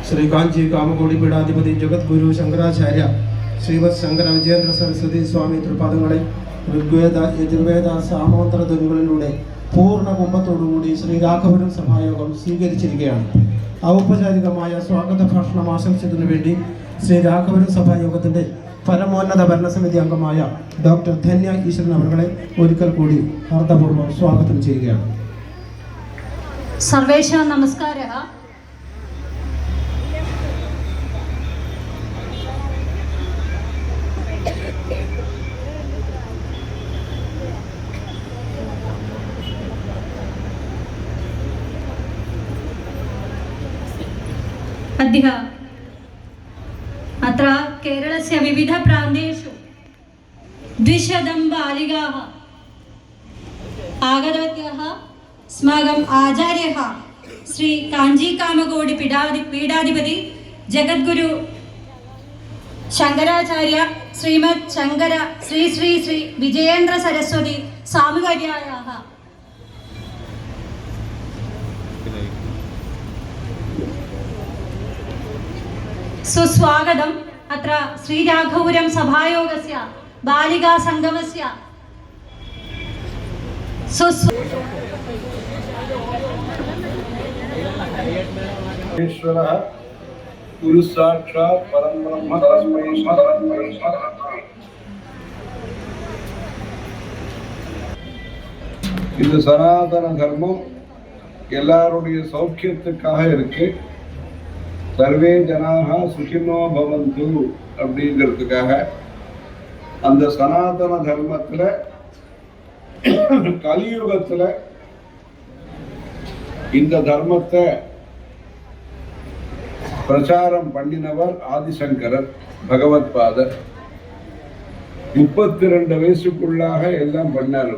श्री कांची कामकोടി पीठाधिपति जगत गुरु शंकराचार्य श्रीमद शंकर विजयेंद्र सरस्वती स्वामी തൃപാദങ്ങളെ ഋഗ്വേദ യജുർവേദ സാമോത്തര ധ്വനികളിലൂടെ പൂർണ്ണ കുംഭത്തോടുകൂടി ശ്രീ രാഘവരും സഭായോഗം സ്വീകരിച്ചിരിക്കുകയാണ്. ഔപചാരികമായ സ്വാഗത ഭാഷണം ആശംസിക്കുന്നതിനു വേണ്ടി ശ്രീ രാഘവരും സഭായോഗത്തിന്റെ പരമോന്നത ഭരണസമിതി അംഗമായ ഡോക്ടർ ധന്യ ഈശ്വരൻ അവരെ ഒരിക്കൽ കൂടി ഹാർദപൂർവ്വം സ്വാഗതം ചെയ്യുകയാണ്. സർവേഷാ നമസ്കാരഃ. अद्य अत्र केरलस्य विविध प्रान्तेषु 200 बालिकाः आगतवत्यः. अस्माकम् आचार्यः श्री कांची कामकोടി पीठाधिपति जगद्गुरु शंकराचार्य श्रीमद शंकर श्री श्री श्री विजयेंद्र सरस्वती स्वामिवर्याः सुस्वागतम्. अत्र श्रीराघवपुरं सभायोगस्य बालिका संगमस्य ईश्वरः गुरु साक्षात् परम ब्रह्म तस्मै नमः. இது சனாதன தர்மம் எல்லாருடைய சௌக்கியத்துக்காக இருக்கு. சர்வே ஜனாக சுகினோ பவந்து அப்படிங்கிறதுக்காக அந்த சனாதன தர்மத்துல கலியுகத்துல இந்த தர்மத்தை பிரச்சாரம் பண்ணினவர் ஆதிசங்கரர் பகவத் பாதர். 32 வயசுக்குள்ளாக எல்லாம் பண்ணார்.